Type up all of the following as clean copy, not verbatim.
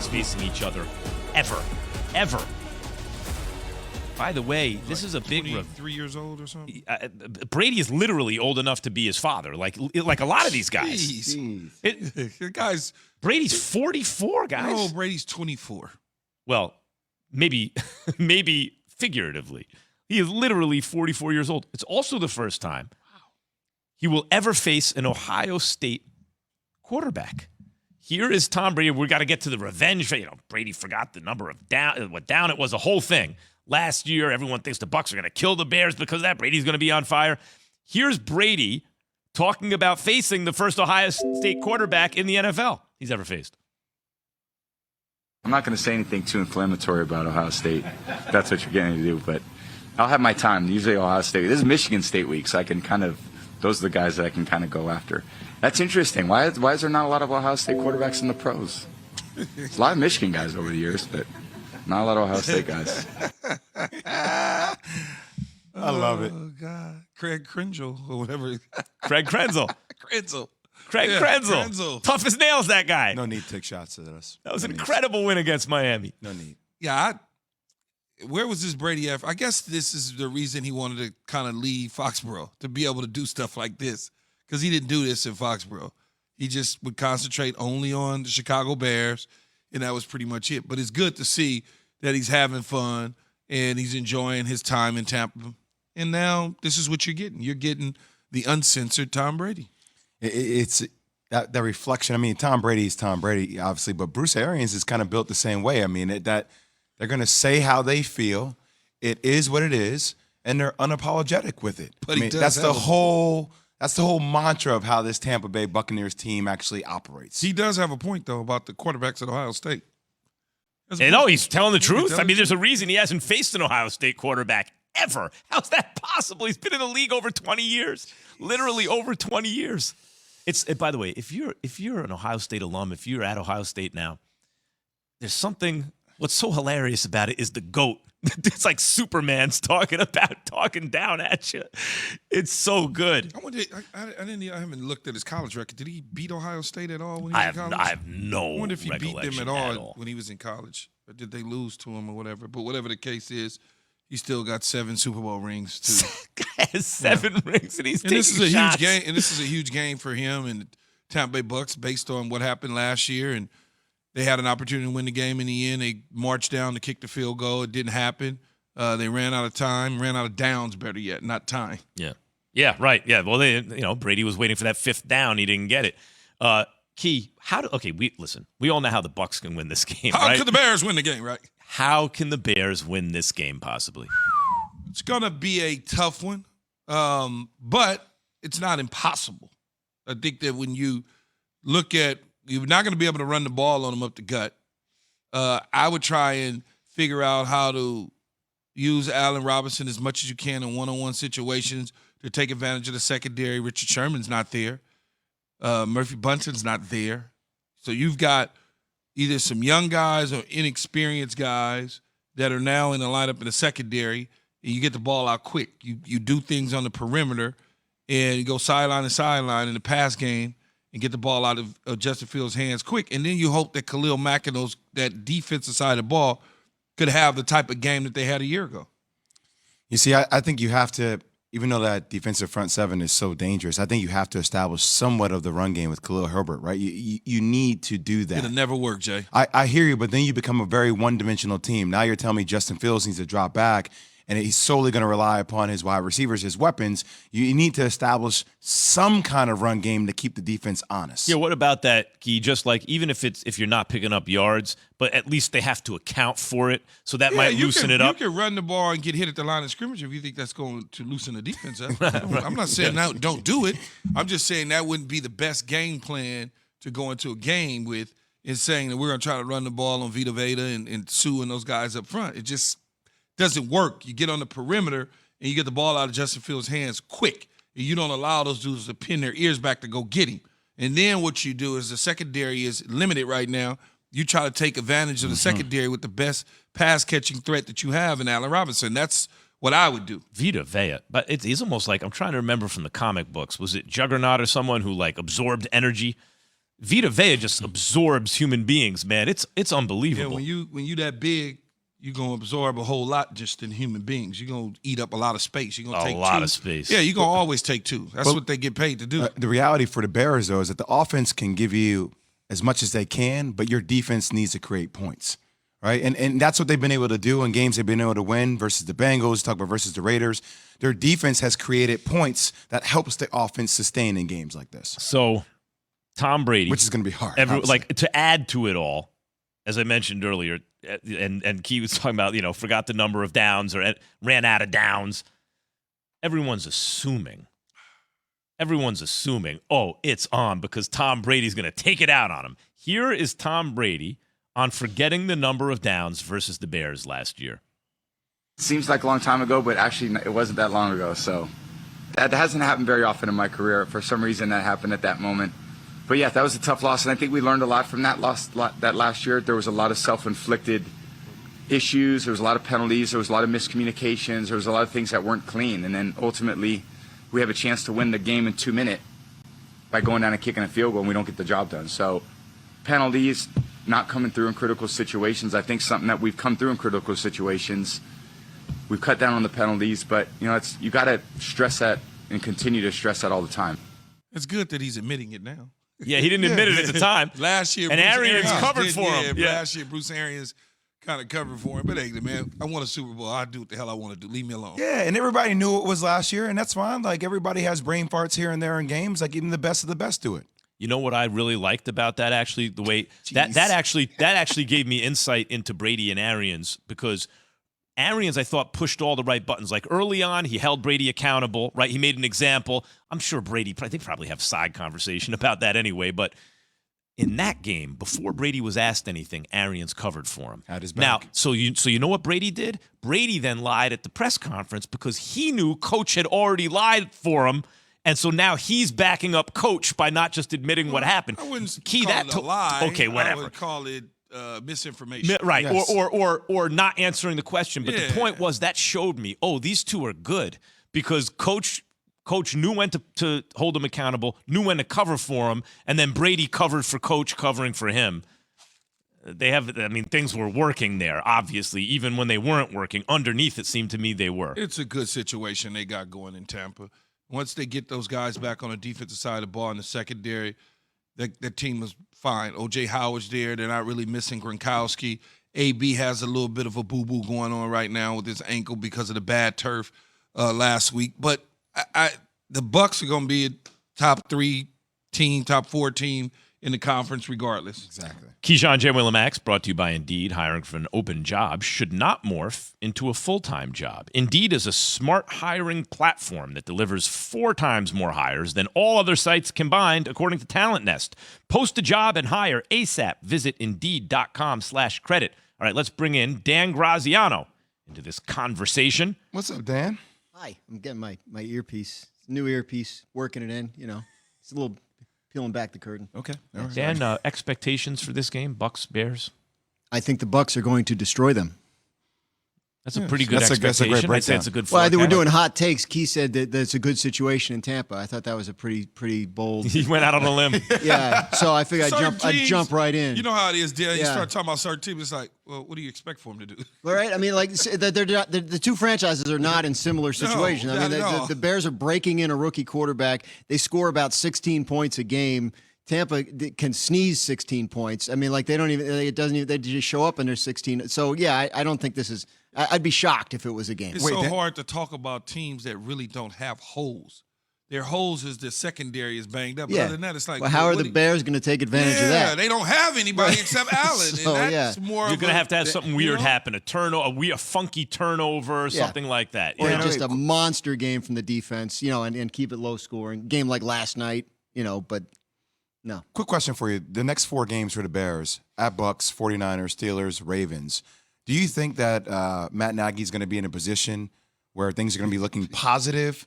facing each other ever. By the way, this is a big 3 years old or something. Brady is literally old enough to be his father, like a lot of these guys. The guy's Brady's 44, guys. No, Brady's 24. Well, maybe figuratively. He is literally 44 years old. It's also the first time he will ever face an Ohio State quarterback. Here is Tom Brady. We got to get to the revenge. Brady forgot the number of what down it was, a whole thing. Last year, everyone thinks the Bucs are going to kill the Bears because of that. Brady's going to be on fire. Here's Brady talking about facing the first Ohio State quarterback in the NFL he's ever faced. I'm not going to say anything too inflammatory about Ohio State. That's what you're getting to do, but I'll have my time. Usually Ohio State. This is Michigan State week, so I can those are the guys that I can kind of go after. That's interesting. Why is there not a lot of Ohio State quarterbacks in the pros? There's a lot of Michigan guys over the years, but not a lot of Ohio State guys. I love it. Oh, God. Craig Krenzel or whatever. Craig Krenzel. Craig Krenzel. Krenzel. Tough as nails, that guy. No need to take shots at us. That was an incredible win against Miami. No need. Yeah, where was this Brady at? I guess this is the reason he wanted to kind of leave Foxborough, to be able to do stuff like this, because he didn't do this in Foxborough. He just would concentrate only on the Chicago Bears, and that was pretty much it. But it's good to see that he's having fun and he's enjoying his time in Tampa. And now this is what you're getting. You're getting the uncensored Tom Brady. It's that reflection. I mean, Tom Brady is Tom Brady, obviously, but Bruce Arians is kind of built the same way. I mean, that they're going to say how they feel. It is what it is, and they're unapologetic with it. But that's the whole mantra of how this Tampa Bay Buccaneers team actually operates. He does have a point, though, about the quarterbacks at Ohio State. He's telling the truth. I mean, there's a reason he hasn't faced an Ohio State quarterback ever. How's that possible? He's been in the league over 20 years, literally over 20 years. By the way, if you're an Ohio State alum, if you're at Ohio State now, there's something. What's so hilarious about it is the GOAT. It's like Superman's talking down at you. It's so good. I wonder. I haven't looked at his college record. Did he beat Ohio State at all when he was in college? I have no. I wonder if he beat them at all, at all when he was in college, or did they lose to him or whatever? But whatever the case is, he still got 7 Super Bowl rings too. Has 7 rings, and he's taking this is shots. Huge game. And this is a huge game for him and the Tampa Bay Bucks, based on what happened last year. And they had an opportunity to win the game in the end. They marched down to kick the field goal. It didn't happen. They ran out of time, ran out of downs, better yet, not time. Yeah, right. Yeah, well, Brady was waiting for that 5th down. He didn't get it. Key, we all know how the Bucs can win this game, How right? could the Bears win the game, right? How can the Bears win this game, possibly? It's going to be a tough one, but it's not impossible. I think that when you look at, you're not going to be able to run the ball on them up the gut. I would try and figure out how to use Allen Robinson as much as you can in one-on-one situations to take advantage of the secondary. Richard Sherman's not there. Murphy Bunton's not there. So you've got either some young guys or inexperienced guys that are now in the lineup in the secondary, and you get the ball out quick. You do things on the perimeter, and you go sideline to sideline in the pass game and get the ball out of Justin Fields' hands quick. And then you hope that Khalil Mack and that defensive side of the ball could have the type of game that they had a year ago. You see, I think you have to, even though that defensive front seven is so dangerous, I think you have to establish somewhat of the run game with Khalil Herbert, right? You need to do that. It'll never work, Jay. I hear you, but then you become a very one-dimensional team. Now you're telling me Justin Fields needs to drop back, and he's solely going to rely upon his wide receivers, his weapons. You need to establish some kind of run game to keep the defense honest. Yeah, what about that, Key? Just like, even if you're not picking up yards, but at least they have to account for it, so that might loosen it up. You can run the ball and get hit at the line of scrimmage if you think that's going to loosen the defense up. I'm not saying don't do it. I'm just saying that wouldn't be the best game plan to go into a game with, is saying that we're going to try to run the ball on Vita Veda and Sue and those guys up front. It just doesn't work. You get on the perimeter and you get the ball out of Justin Fields' hands quick, and you don't allow those dudes to pin their ears back to go get him. And then what you do is the secondary is limited right now. You try to take advantage of the secondary with the best pass-catching threat that you have in Allen Robinson. That's what I would do. Vita Vea. But it's almost like, I'm trying to remember from the comic books, was it Juggernaut or someone who, like, absorbed energy? Vita Vea just absorbs human beings, man. It's unbelievable. Yeah, when you that big, you're gonna absorb a whole lot just in human beings. You're gonna eat up a lot of space. You're gonna take a lot two. of space. Yeah, you're gonna always take two. That's what they get paid to do. The reality for the Bears, though, is that the offense can give you as much as they can, but your defense needs to create points, right? And that's what they've been able to do in games they've been able to win versus the Bengals, talk about versus the Raiders. Their defense has created points that helps the offense sustain in games like this. So Tom Brady, which is going to be hard. like to add to it all, as I mentioned earlier, and Key was talking about, forgot the number of downs or ran out of downs. Everyone's assuming, oh, it's on because Tom Brady's going to take it out on him. Here is Tom Brady on forgetting the number of downs versus the Bears last year. Seems like a long time ago, but actually it wasn't that long ago. So that hasn't happened very often in my career. For some reason, that happened at that moment. But yeah, that was a tough loss, and I think we learned a lot from that loss. That last year, there was a lot of self-inflicted issues. There was a lot of penalties. There was a lot of miscommunications. There was a lot of things that weren't clean. And then ultimately, we have a chance to win the game in 2 minutes by going down and kicking a field goal, and we don't get the job done. So penalties, not coming through in critical situations. I think something that we've come through in critical situations. We've cut down on the penalties, but you got to stress that and continue to stress that all the time. It's good that he's admitting it now. Yeah, he didn't admit it at the time. Last year, and Arians covered for him. Yeah, last year, Bruce Arians kind of covered for him. But hey, man, I won a Super Bowl. I do what the hell I want to do. Leave me alone. Yeah, and everybody knew it was last year, and that's fine. Like, everybody has brain farts here and there in games. Like, even the best of the best do it. You know what I really liked about that, actually? The way that actually gave me insight into Brady and Arians, because Arians, I thought, pushed all the right buttons. Like early on, he held Brady accountable, right? He made an example. I'm sure they probably have side conversation about that anyway. But in that game, before Brady was asked anything, Arians covered for him. Had his back. Now, so you know what Brady did? Brady then lied at the press conference because he knew Coach had already lied for him. And so now he's backing up Coach by not just admitting what happened. I wouldn't call it a lie. Okay, whatever. I would call it misinformation. Right, yes. or not answering the question. But the point was that showed me, these two are good because Coach knew when to hold him accountable, knew when to cover for him, and then Brady covered for Coach covering for him. Things were working there, obviously, even when they weren't working. Underneath, it seemed to me they were. It's a good situation they got going in Tampa. Once they get those guys back on the defensive side of the ball in the secondary, that team was fine. O.J. Howard's there. They're not really missing Gronkowski. A.B. has a little bit of a boo-boo going on right now with his ankle because of the bad turf last week. But the Bucs are going to be a top 3 team, top 4 team in the conference regardless. Exactly. Keyshawn J. Max brought to you by Indeed. Hiring for an open job should not morph into a full-time job. Indeed is a smart hiring platform that delivers 4 times more hires than all other sites combined, according to Talent Nest. Post a job and hire ASAP. Visit Indeed.com/credit. All right, let's bring in Dan Graziano into this conversation. What's up, Dan? Hi, I'm getting my earpiece. New earpiece, working it in, It's a little peeling back the curtain. Okay. All right. Dan, expectations for this game, Bucs, Bears? I think the Bucs are going to destroy them. That's a pretty good that's a expectation. great I'd say it's a good Well, forecast. they were doing hot takes. Key said that it's a good situation in Tampa. I thought that was a pretty bold. He went out on a limb. Yeah, so I figured I'd jump right in. You know how it is, Dan. You Yeah. start talking about certain teams, it's like, well, what do you expect for them to do? All right, the two franchises are not in similar situations. not at all. The Bears are breaking in a rookie quarterback. They score about 16 points a game. Tampa can sneeze 16 points. They don't even. It doesn't even. They just show up and there's 16. So yeah, I don't think this is. I'd be shocked if it was a game. It's so hard to talk about teams that really don't have holes. Their holes is the secondary is banged up. But other than that, it's like, well, how are the Bears going to take advantage of that? They don't have anybody except Allen. So, and that's more. You're going to have something weird happen, a funky turnover, or something like that. Or just a monster game from the defense, and keep it low scoring. Game like last night, but no. Quick question for you. The next 4 games for the Bears, at Bucs, 49ers, Steelers, Ravens. Do you think that Matt Nagy's going to be in a position where things are going to be looking positive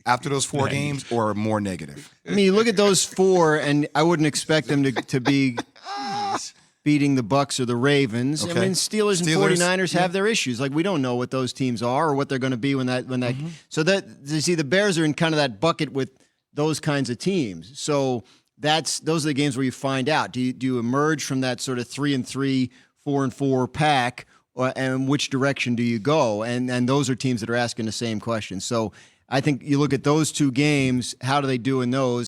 after those 4 games or more negative? You look at those 4, and I wouldn't expect them to be beating the Bucs or the Ravens. Okay. Steelers and 49ers have their issues. Like, we don't know what those teams are or what they're going to be when that. So that you see, the Bears are in kind of that bucket with those kinds of teams. So those are the games where you find out. Do you emerge from that sort of 3-3, 4-4 pack, and which direction do you go? And those are teams that are asking the same question. So I think you look at those two games. How do they do in those?